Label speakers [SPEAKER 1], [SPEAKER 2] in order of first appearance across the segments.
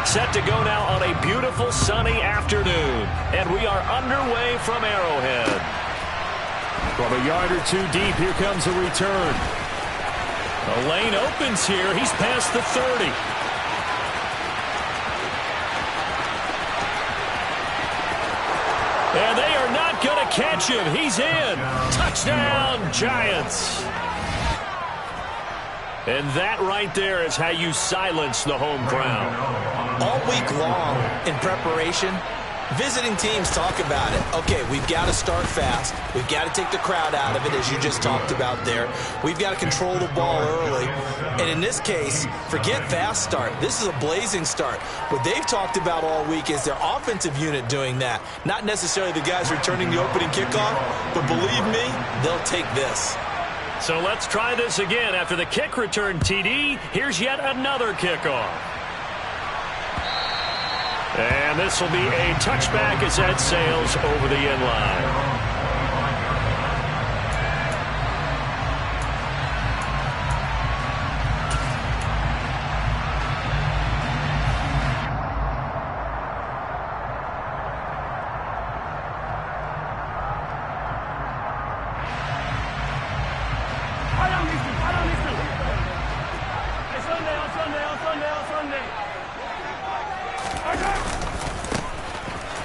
[SPEAKER 1] Set to go now on a beautiful sunny afternoon. And we are underway from Arrowhead. From a yard or two deep, here comes a return. The lane opens here. He's past the 30. And they are not going to catch him. He's in. Touchdown, Giants. And that right there is how you silence the home crowd.
[SPEAKER 2] All week long in preparation, visiting teams talk about it. Okay, we've got to start fast. We've got to take the crowd out of it, as you just talked about there. We've got to control the ball early. And in this case, forget fast start. This is a blazing start. What they've talked about all week is their offensive unit doing that. Not necessarily the guys returning the opening kickoff, but believe me, they'll take this.
[SPEAKER 1] So let's try this again. After the kick return TD, here's yet another kickoff. And this will be a touchback as that sails over the end line.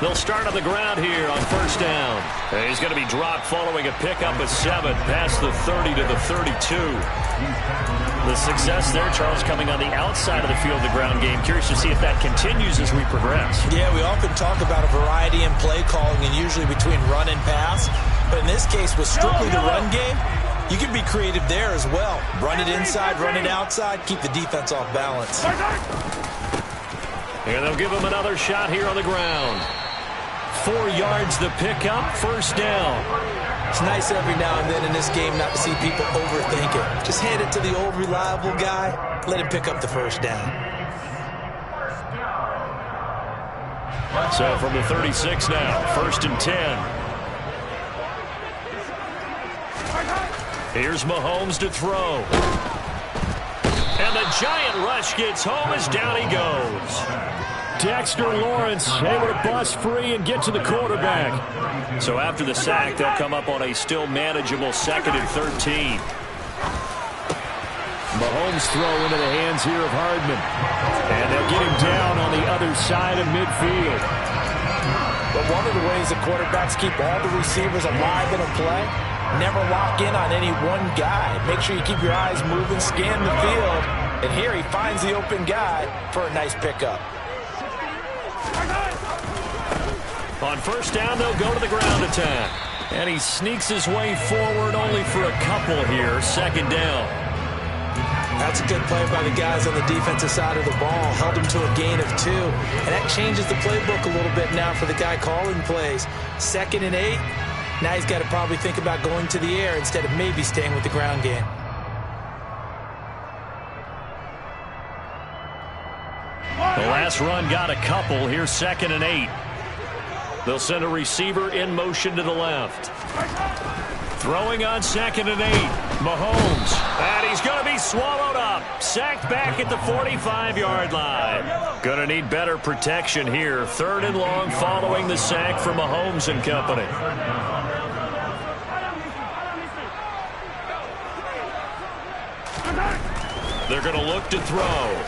[SPEAKER 1] They'll start on the ground here on first down. And he's going to be dropped following a pickup of 7 past the 30 to the 32. The success there, Charles, coming on the outside of the field, the ground game. Curious to see if that continues as we progress.
[SPEAKER 2] Yeah, we often talk about a variety in play calling and usually between run and pass. But in this case, with strictly the run game, you can be creative there as well. Run it inside, run it outside, keep the defense off balance.
[SPEAKER 1] And they'll give him another shot here on the ground. 4 yards the pickup, first down.
[SPEAKER 2] It's nice every now and then in this game not to see people overthink it. Just hand it to the old reliable guy, let him pick up the first down.
[SPEAKER 1] So from the 36 now, first and 10. Here's Mahomes to throw. And the giant rush gets home as down he goes. Dexter Lawrence able to bust free and get to the quarterback. So after the sack, they'll come up on a still manageable 2nd and 13. Mahomes throw into the hands here of Hardman. And they'll get him down on the other side of midfield.
[SPEAKER 2] But one of the ways the quarterbacks keep all the receivers alive in a play, never lock in on any one guy. Make sure you keep your eyes moving, scan the field. And here he finds the open guy for a nice pickup.
[SPEAKER 1] On first down, they'll go to the ground attack. And he sneaks his way forward only for a couple here. 2nd down.
[SPEAKER 2] That's a good play by the guys on the defensive side of the ball. Held him to a gain of 2. And that changes the playbook a little bit now for the guy calling plays. 2nd and 8. Now he's got to probably think about going to the air instead of maybe staying with the ground game.
[SPEAKER 1] The last run got a couple. Here's 2nd and 8. They'll send a receiver in motion to the left. Throwing on 2nd and 8. Mahomes. And he's going to be swallowed up. Sacked back at the 45-yard line. Going to need better protection here. 3rd and long following the sack from Mahomes and company. They're going to look to throw.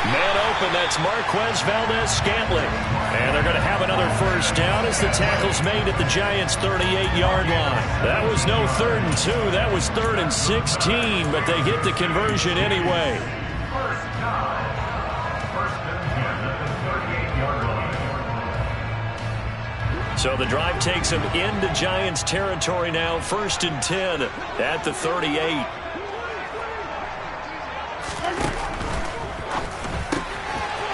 [SPEAKER 1] Man open, that's Marquez Valdez-Scantling. And they're going to have another first down as the tackle's made at the Giants' 38-yard line. That was no 3rd and 2, that was 3rd and 16, but they get the conversion anyway. So the drive takes them into Giants territory now, 1st and 10 at the 38.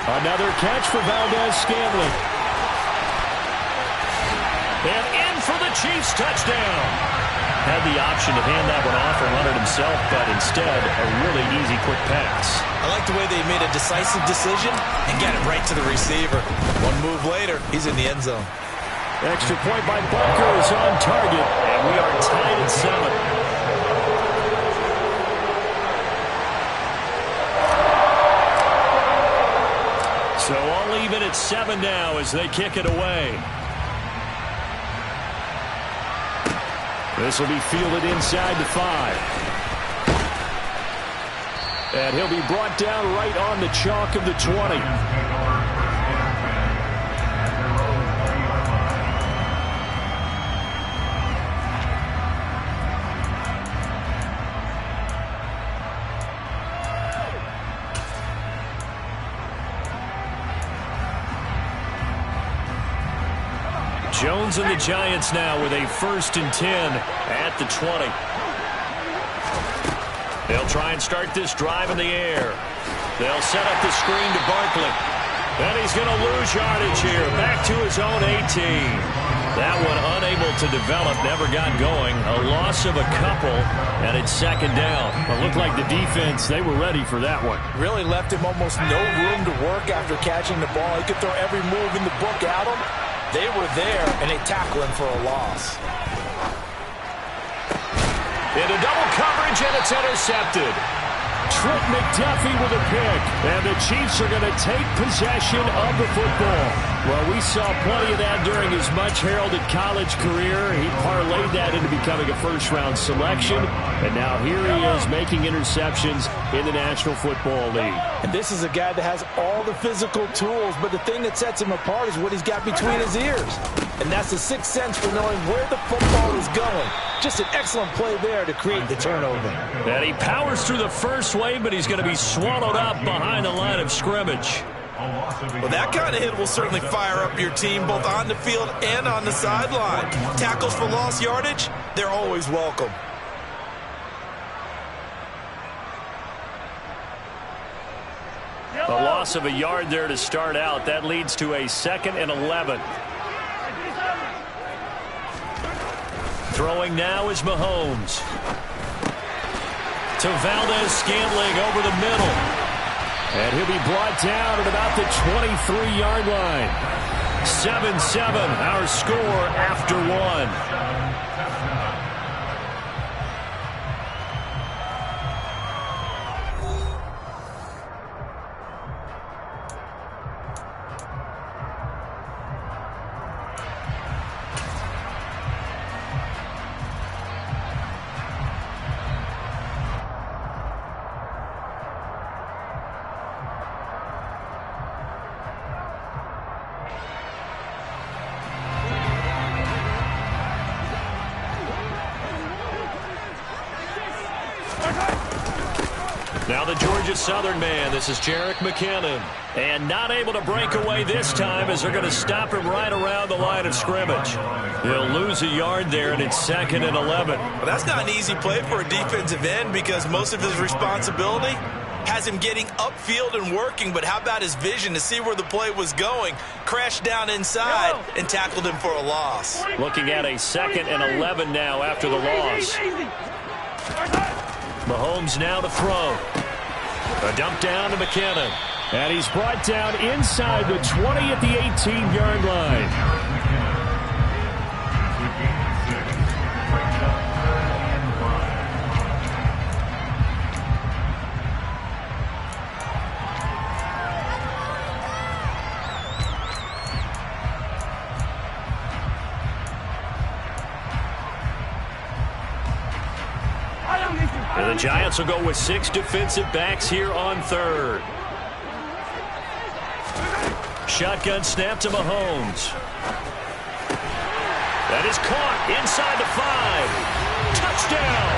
[SPEAKER 1] Another catch for Valdez-Scantling. And in for the Chiefs touchdown. Had the option to hand that one off or run it himself, but instead a really easy quick pass.
[SPEAKER 2] I like the way they made a decisive decision and got it right to the receiver. One move later, he's in the end zone.
[SPEAKER 1] Extra point by Butker is on target, and we are tied at 7. minute 7 now as they kick it away. This will be fielded inside the 5. And he'll be brought down right on the chalk of the 20. Jones and the Giants now with a 1st and 10 at the 20. They'll try and start this drive in the air. They'll set up the screen to Barkley. And he's going to lose yardage here. Back to his own 18. That one unable to develop, never got going. A loss of a couple, and it's 2nd down. It looked like the defense, they were ready for that one.
[SPEAKER 2] Really left him almost no room to work after catching the ball. He could throw every move in the book at him. They were there, and they tackle him for a loss.
[SPEAKER 1] Into double coverage, and it's intercepted.
[SPEAKER 3] Trent McDuffie with a pick. And the Chiefs are going to take possession of the football. Well, we saw plenty of that during his much-heralded college career. He parlayed that into becoming a first-round selection. And now here he is making interceptions in the National Football League.
[SPEAKER 2] And this is a guy that has all the physical tools, but the thing that sets him apart is what he's got between his ears. And that's the sixth sense for knowing where the football is going. Just an excellent play there to create the turnover.
[SPEAKER 1] And he powers through the first wave, but he's going to be swallowed up behind the line of scrimmage.
[SPEAKER 2] Well, that kind of hit will certainly fire up your team both on the field and on the sideline. Tackles for lost yardage, they're always welcome.
[SPEAKER 1] A loss of a yard there to start out. That leads to a 2nd and 11. Throwing now is Mahomes. To Valdez-Scantling over the middle.
[SPEAKER 3] And he'll be brought down at about the 23-yard line.
[SPEAKER 1] 7-7, our score after 1. Now the Georgia Southern man, this is Jerick McKinnon. And not able to break away this time as they're going to stop him right around the line of scrimmage. He'll lose a yard there, and it's 2nd and 11.
[SPEAKER 2] Well, that's not an easy play for a defensive end because most of his responsibility has him getting upfield and working, but how about his vision to see where the play was going? Crashed down inside and tackled him for a loss.
[SPEAKER 1] Looking at a 2nd and 11 now after the loss. Mahomes now to throw. A dump down to McKinnon.
[SPEAKER 3] And he's brought down inside the 20 at the 18-yard line.
[SPEAKER 1] And the Giants will go with 6 defensive backs here on 3rd. Shotgun snap to Mahomes. That is caught inside the 5. Touchdown!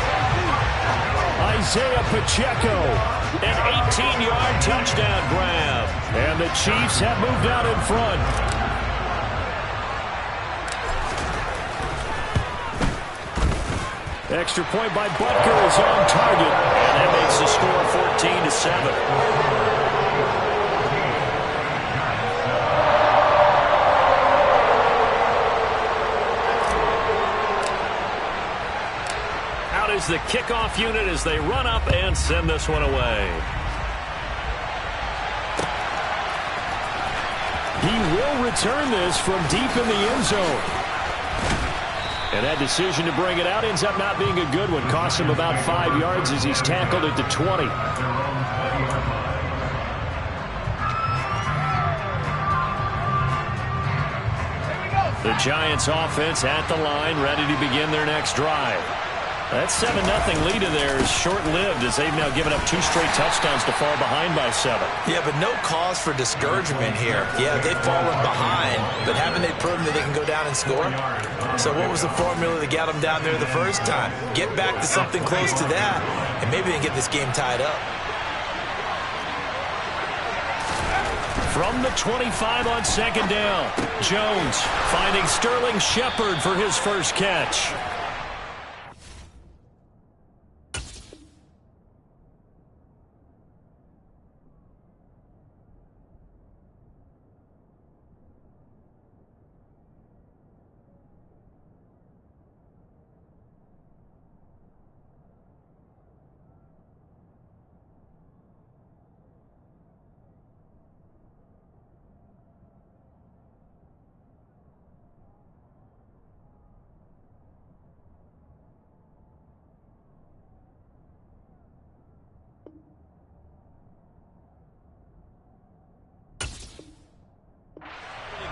[SPEAKER 3] Isaiah Pacheco.
[SPEAKER 1] An 18-yard touchdown grab.
[SPEAKER 3] And the Chiefs have moved out in front. Extra point by Butker is on target.
[SPEAKER 1] And that makes the score 14-7. Out is the kickoff unit as they run up and send this one away.
[SPEAKER 3] He will return this from deep in the end zone. And that decision to bring it out ends up not being a good one. Costs him about 5 yards as he's tackled at the 20.
[SPEAKER 1] The Giants offense at the line, ready to begin their next drive. That 7-0 lead of theirs is short-lived as they've now given up 2 straight touchdowns to fall behind by 7.
[SPEAKER 2] Yeah, but no cause for discouragement here. Yeah, they've fallen behind, but haven't they proven that they can go down and score? So what was the formula that got them down there the first time? Get back to something close to that, and maybe they can get this game tied up.
[SPEAKER 1] From the 25 on 2nd down, Jones finding Sterling Shepard for his first catch.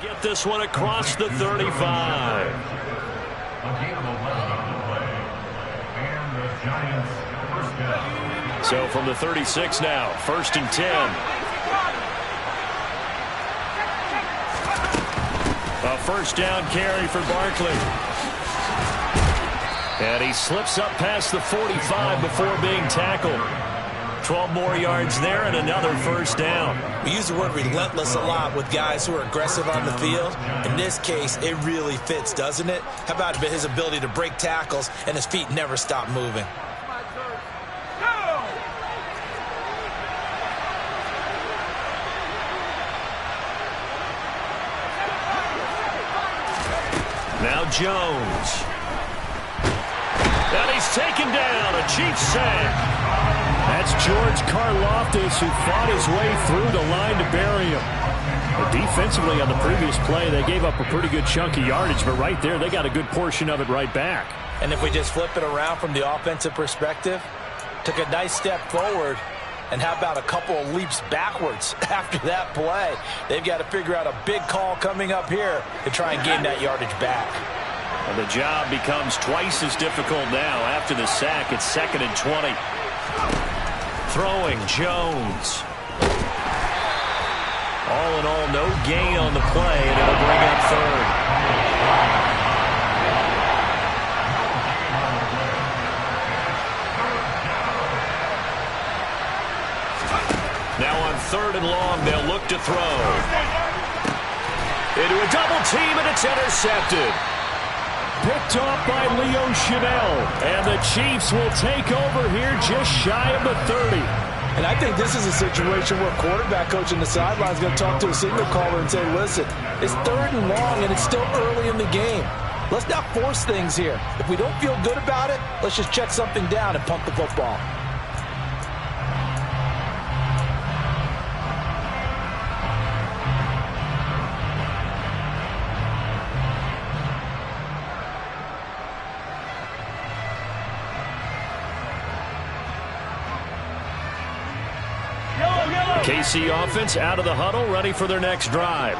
[SPEAKER 1] Get this one across the 35. So from the 36 now, 1st and 10. A first down carry for Barkley. And he slips up past the 45 before being tackled. 12 more yards there and another first down.
[SPEAKER 2] We use the word relentless a lot with guys who are aggressive on the field. In this case, it really fits, doesn't it? How about his ability to break tackles and his feet never stop moving?
[SPEAKER 1] Now Jones. And he's taken down. A Chiefs sack. That's George Karlaftis who fought his way through the line to bury him. But defensively on the previous play, they gave up a pretty good chunk of yardage, but right there, they got a good portion of it right back.
[SPEAKER 2] And if we just flip it around from the offensive perspective, took a nice step forward, and how about a couple of leaps backwards after that play? They've got to figure out a big call coming up here to try and gain that yardage back.
[SPEAKER 1] And the job becomes twice as difficult now. After the sack, it's 2nd and 20. Throwing Jones. All in all, no gain on the play, and it'll bring up 3rd. Now on 3rd and long, they'll look to throw. Into a double team, and it's intercepted. Picked off by Leo Chanel, and the Chiefs will take over here just shy of the 30.
[SPEAKER 4] And I think this is a situation where quarterback coach in the sideline is going to talk to a signal caller and say, listen, it's 3rd and long, and it's still early in the game. Let's not force things here. If we don't feel good about it, let's just check something down and punt the football.
[SPEAKER 1] KC offense out of the huddle, ready for their next drive.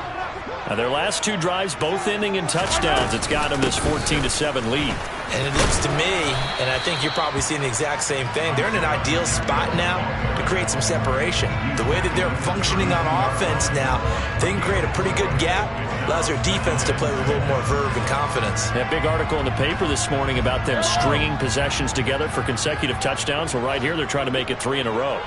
[SPEAKER 1] Now their last 2 drives, both ending in touchdowns. It's got them this 14-7 lead.
[SPEAKER 2] And it looks to me, and I think you're probably seeing the exact same thing, they're in an ideal spot now to create some separation. The way that they're functioning on offense now, they can create a pretty good gap. Allows their defense to play with a little more verve and confidence.
[SPEAKER 1] That big article in the paper this morning about them stringing possessions together for consecutive touchdowns. Well, right here, they're trying to make it 3 in a row.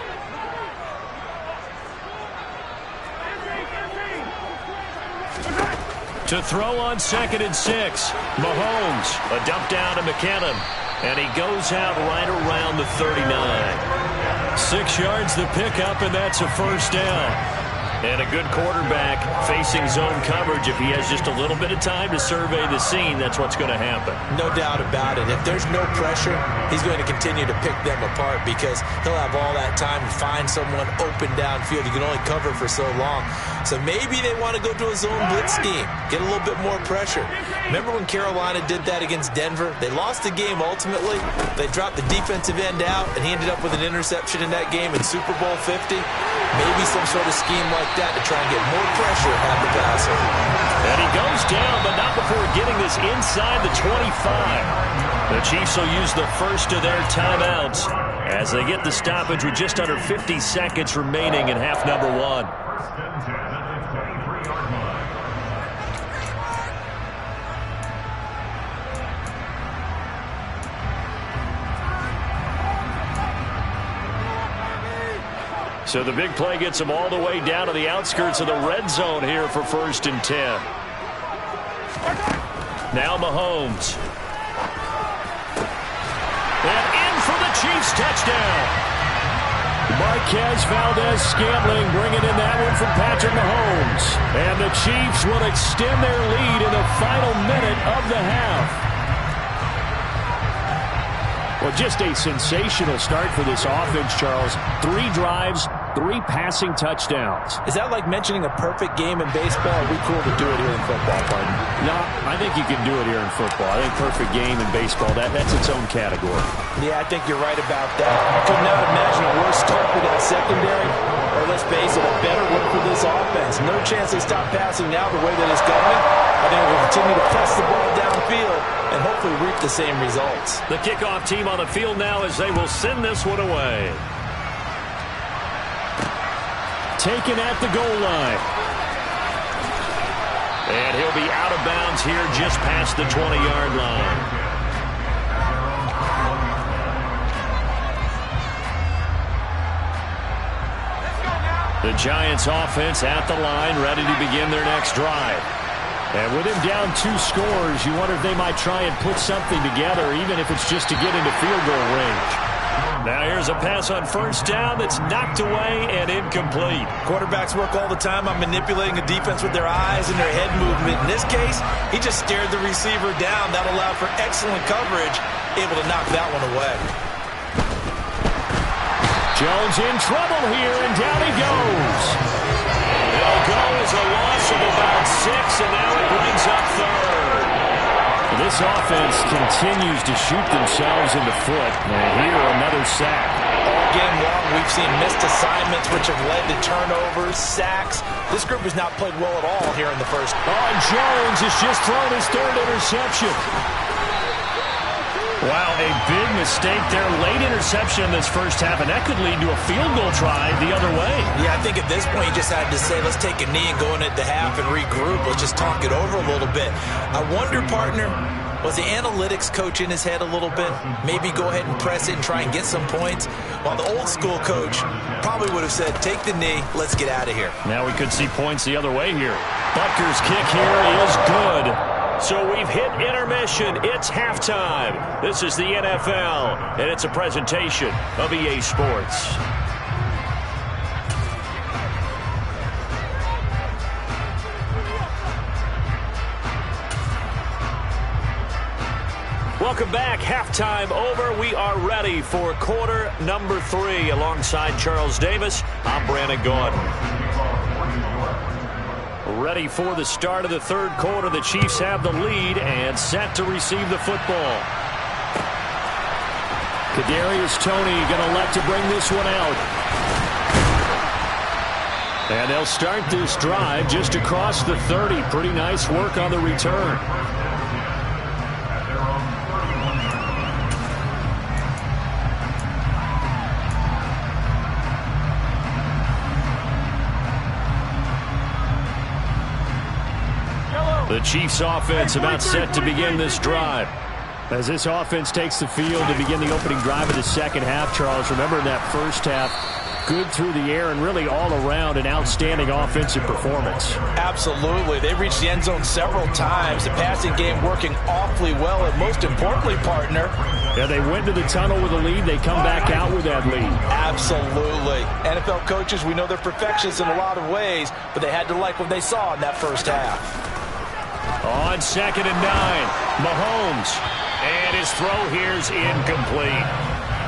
[SPEAKER 1] To throw on 2nd and 6. Mahomes, a dump down to McKinnon. And he goes out right around the 39. 6 yards the pickup, and that's a first down. And a good quarterback facing zone coverage. If he has just a little bit of time to survey the scene, that's what's going to happen.
[SPEAKER 2] No doubt about it. If there's no pressure, he's going to continue to pick them apart because he'll have all that time to find someone open downfield. You can only cover for so long. So maybe they want to go to a zone blitz scheme, get a little bit more pressure. Remember when Carolina did that against Denver? They lost the game ultimately. They dropped the defensive end out, and he ended up with an interception in that game in Super Bowl 50. Maybe some sort of scheme like like that to try and get more pressure on the passer.
[SPEAKER 1] And he goes down, but not before getting this inside the 25. The Chiefs will use the first of their timeouts as they get the stoppage with just under 50 seconds remaining in half number one. So the big play gets them all the way down to the outskirts of the red zone here for 1st and 10. Now Mahomes. And in for the Chiefs touchdown. Marquez Valdez-Scantling bringing in that one from Patrick Mahomes. And the Chiefs will extend their lead in the final minute of the half. Well, just a sensational start for this offense, Charles. 3 drives, 3 passing touchdowns.
[SPEAKER 4] Is that like mentioning a perfect game in baseball? Or are we cool to do it here in football, partner?
[SPEAKER 1] No, I think you can do it here in football. I think perfect game in baseball, that's its own category.
[SPEAKER 4] Yeah, I think you're right about that. Could not imagine a worse start for that secondary. Or let's face it, a better one for this offense. No chance they stop passing now the way that it's going. I think we'll continue to press the ball downfield and hopefully reap the same results.
[SPEAKER 1] The kickoff team on the field now as they will send this one away. Taken at the goal line. And he'll be out of bounds here just past the 20-yard line. The Giants offense at the line, ready to begin their next drive. And with him down 2 scores, you wonder if they might try and put something together, even if it's just to get into field goal range. Now here's a pass on 1st down that's knocked away and incomplete.
[SPEAKER 2] Quarterbacks work all the time on manipulating a defense with their eyes and their head movement. In this case, he just stared the receiver down. That allowed for excellent coverage, able to knock that one away.
[SPEAKER 1] Jones in trouble here, and down he goes. It'll go as a loss of about 6, and now it brings up 3rd. This offense continues to shoot themselves in the foot. And here, another sack.
[SPEAKER 2] All game long, we've seen missed assignments, which have led to turnovers, sacks. This group has not played well at all here in the first.
[SPEAKER 1] Oh, Jones has just thrown his 3rd interception. Wow, a big mistake there. Late interception in this first half, and that could lead to a field goal try the other way.
[SPEAKER 2] Yeah, I think at this point you just had to say, let's take a knee and go into the half and regroup. Let's just talk it over a little bit. I wonder, partner, was the analytics coach in his head a little bit? Maybe go ahead and press it and try and get some points? While the old school coach probably would have said, take the knee, let's get out of here.
[SPEAKER 1] Now we could see points the other way here. Butker's kick here is good. So we've hit intermission. It's halftime. This is the NFL, and it's a presentation of EA Sports. Welcome back. Halftime over. We are ready for quarter number 3. Alongside Charles Davis, I'm Brandon Gordon. Ready for the start of the 3rd quarter. The Chiefs have the lead and set to receive the football. Kadarius Toney going to elect to bring this one out. And they'll start this drive just across the 30. Pretty nice work on the return. The Chiefs offense about set to begin this drive. As this offense takes the field to begin the opening drive of the second half, Charles, remember in that first half, good through the air and really all around an outstanding offensive performance.
[SPEAKER 4] Absolutely. They reached the end zone several times. The passing game working awfully well, and most importantly, partner.
[SPEAKER 3] Yeah, they went to the tunnel with a lead. They come back out with that lead.
[SPEAKER 4] Absolutely. NFL coaches, we know they're perfectionists in a lot of ways, but they had to like what they saw in that first half.
[SPEAKER 1] On 2nd and 9, Mahomes. And his throw here's incomplete.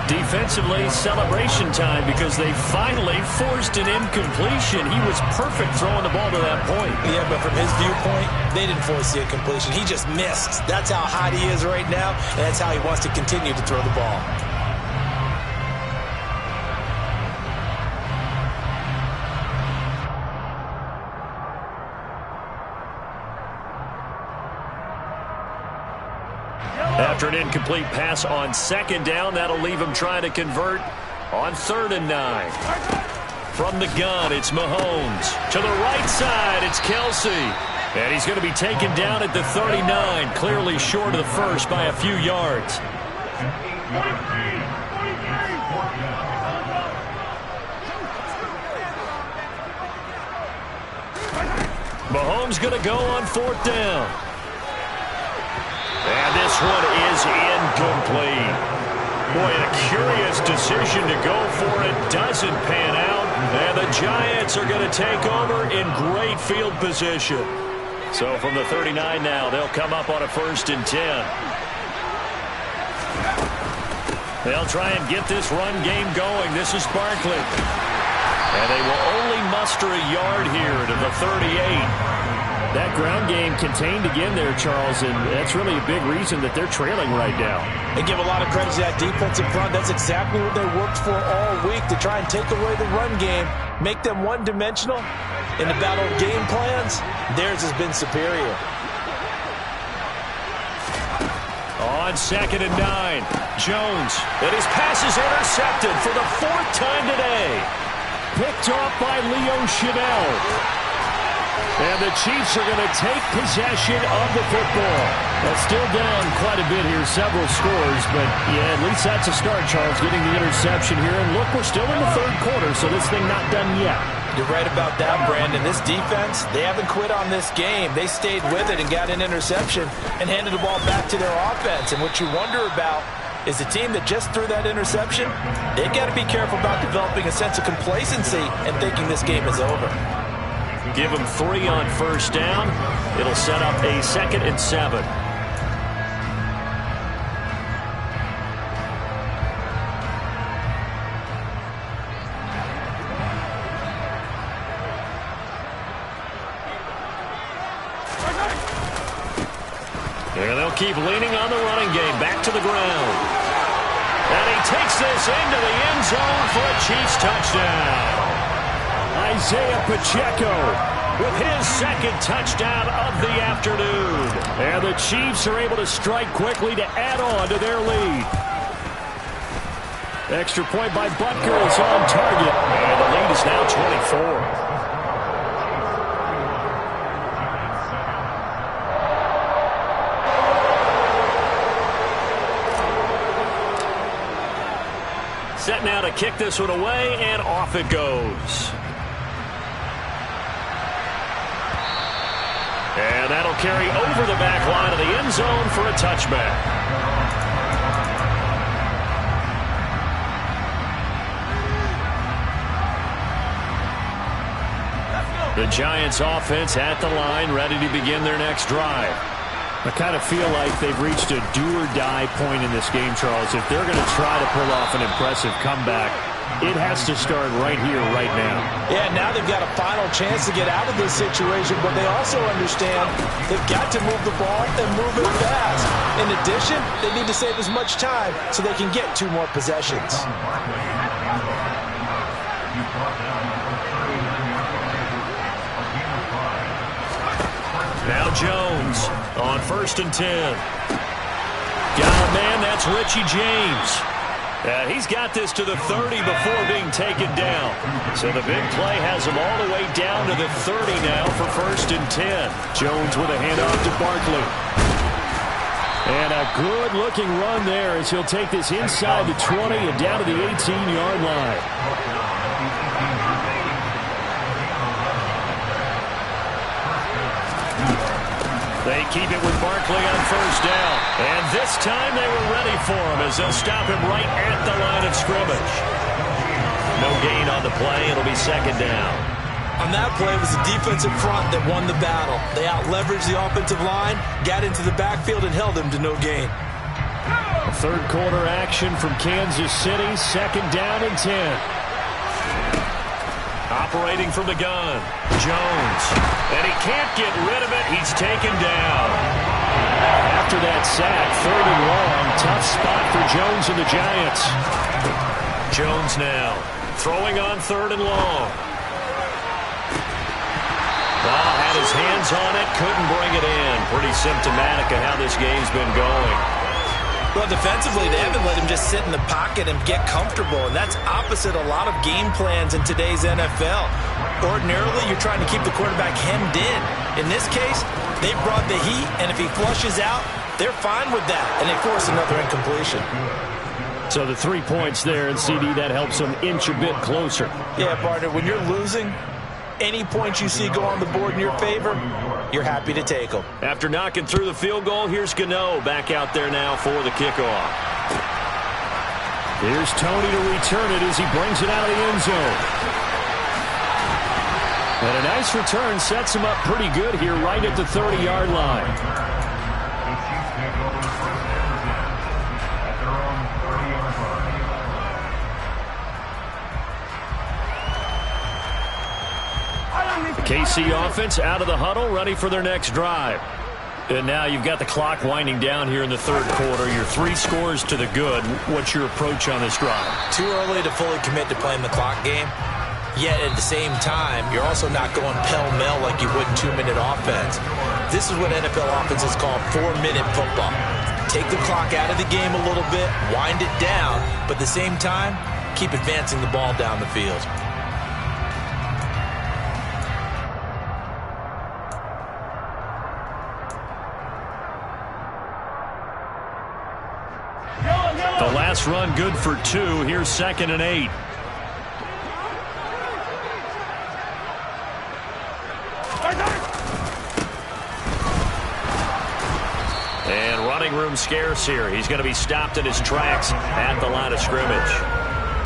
[SPEAKER 1] Defensively, celebration time because they finally forced an incompletion. He was perfect throwing the ball to that point.
[SPEAKER 2] Yeah, but from his viewpoint, they didn't force the incompletion. He just missed. That's how hot he is right now, and that's how he wants to continue to throw the ball.
[SPEAKER 1] After an incomplete pass on second down, that'll leave him trying to convert on 3rd and 9. From the gun, it's Mahomes. To the right side, it's Kelsey. And he's going to be taken down at the 39, clearly short of the first by a few yards. Mahomes going to go on 4th down. And this one is incomplete. Boy, a curious decision to go for it. Doesn't pan out. And the Giants are going to take over in great field position. So from the 39 now, they'll come up on a 1st and 10. They'll try and get this run game going. This is Barkley. And they will only muster a yard here to the 38.
[SPEAKER 3] That ground game contained again there, Charles, and that's really a big reason that they're trailing right now.
[SPEAKER 4] They give a lot of credit to that defensive front. That's exactly what they worked for all week, to try and take away the run game, make them one-dimensional. In the battle of game plans, theirs has been superior.
[SPEAKER 1] On 2nd and 9, Jones. And his pass is intercepted for the 4th time today.
[SPEAKER 3] Picked off by Leo Chanel. And the Chiefs are going to take possession of the football. That's still down quite a bit here, several scores, but yeah, at least that's a start, Charles, getting the interception here. And look, we're still in the 3rd quarter, so this thing not done yet.
[SPEAKER 4] You're right about that, Brandon. This defense, they haven't quit on this game. They stayed with it and got an interception and handed the ball back to their offense. And what you wonder about is the team that just threw that interception, they got to be careful about developing a sense of complacency and thinking this game is over.
[SPEAKER 1] Give them 3 on 1st down. It'll set up a 2nd and 7. And they'll keep leaning on the running game. Back to the ground. And he takes this into the end zone for a Chiefs touchdown.
[SPEAKER 3] Isaiah Pacheco
[SPEAKER 1] with his 2nd touchdown of the afternoon.
[SPEAKER 3] And the Chiefs are able to strike quickly to add on to their lead. Extra point by Butker is on target.
[SPEAKER 1] And the lead is now 24. Set now to kick this one away, and off it goes. And that'll carry over the back line of the end zone for a touchback. The Giants offense at the line, ready to begin their next drive.
[SPEAKER 3] I kind of feel like they've reached a do-or-die point in this game, Charles. If they're going to try to pull off an impressive comeback, it has to start right here, right now.
[SPEAKER 4] Yeah, now they've got a final chance to get out of this situation, but they also understand they've got to move the ball and move it fast. In addition, they need to save as much time so they can get 2 more possessions.
[SPEAKER 1] Now Jones on 1st and 10. Got a man, that's Richie James. He's got this to the 30 before being taken down. So the big play has him all the way down to the 30 now for 1st and 10.
[SPEAKER 3] Jones with a handoff to Barkley. And a good-looking run there as he'll take this inside the 20 and down to the 18-yard line.
[SPEAKER 1] They keep it with Barkley on 1st down. And this time they were ready for him as they'll stop him right at the line of scrimmage. No gain on the play. It'll be 2nd down.
[SPEAKER 4] On that play, it was the defensive front that won the battle. They out-leveraged the offensive line, got into the backfield, and held them to no gain.
[SPEAKER 3] 3rd quarter action from Kansas City. 2nd down and 10.
[SPEAKER 1] Operating from the gun, Jones. And he can't get rid of it. He's taken down.
[SPEAKER 3] After that sack, 3rd and long. Tough spot for Jones and the Giants.
[SPEAKER 1] Jones now throwing on 3rd and long. Ball had his hands on it, couldn't bring it in. Pretty symptomatic of how this game's been going.
[SPEAKER 2] Well, defensively, they haven't let him just sit in the pocket and get comfortable, and that's opposite a lot of game plans in today's NFL. Ordinarily, you're trying to keep the quarterback hemmed in. In this case, they brought the heat, and if he flushes out, they're fine with that, and they force another incompletion.
[SPEAKER 3] So the 3 points there, and CD, that helps them inch a bit closer.
[SPEAKER 4] Yeah, partner, when you're losing, any points you see go on the board in your favor, you're happy to take them.
[SPEAKER 1] After knocking through the field goal, here's Gano back out there now for the kickoff.
[SPEAKER 3] Here's Tony to return it as he brings it out of the end zone. And a nice return sets him up pretty good here right at the 30-yard line. KC offense out of the huddle, ready for their next drive. And now you've got the clock winding down here in the third quarter. Your 3 scores to the good. What's your approach on this drive?
[SPEAKER 2] Too early to fully commit to playing the clock game. Yet at the same time, you're also not going pell-mell like you would in 2-minute offense. This is what NFL offenses call 4-minute football. Take the clock out of the game a little bit, wind it down, but at the same time, keep advancing the ball down the field.
[SPEAKER 1] The last run good for 2. Here's 2nd and 8. And running room scarce here. He's going to be stopped in his tracks at the line of scrimmage.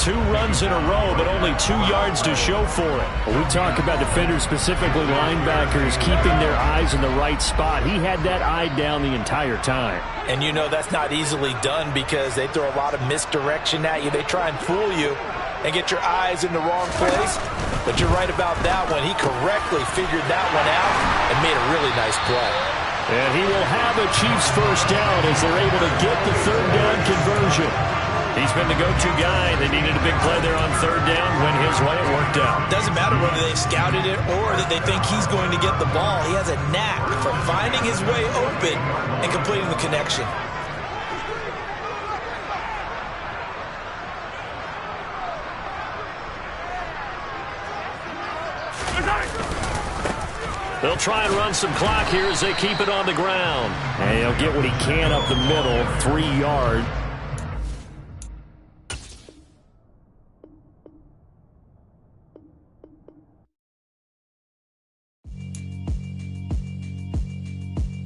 [SPEAKER 1] 2 runs in a row, but only 2 yards to show for it.
[SPEAKER 3] When we talk about defenders, specifically linebackers, keeping their eyes in the right spot. He had that eye down the entire time.
[SPEAKER 4] And you know that's not easily done because they throw a lot of misdirection at you. They try and fool you and get your eyes in the wrong place. But you're right about that one. He correctly figured that one out and made a really nice play.
[SPEAKER 3] And he will have a Chiefs first down as they're able to get the 3rd down conversion.
[SPEAKER 1] He's been the go-to guy. They needed a big play there on 3rd down. Went his way. It worked out.
[SPEAKER 2] Doesn't matter whether they've scouted it or that they think he's going to get the ball. He has a knack for finding his way open and completing the connection.
[SPEAKER 1] They'll try and run some clock here as they keep it on the ground.
[SPEAKER 3] And he'll get what he can up the middle, 3 yards.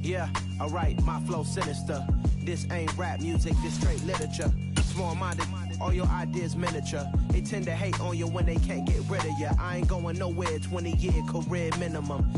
[SPEAKER 5] Yeah, alright, my flow sinister. This ain't rap music, this straight literature. Small-minded, all your ideas miniature. They tend to hate on you when they can't get rid of you. I ain't going nowhere, 20-year career minimum.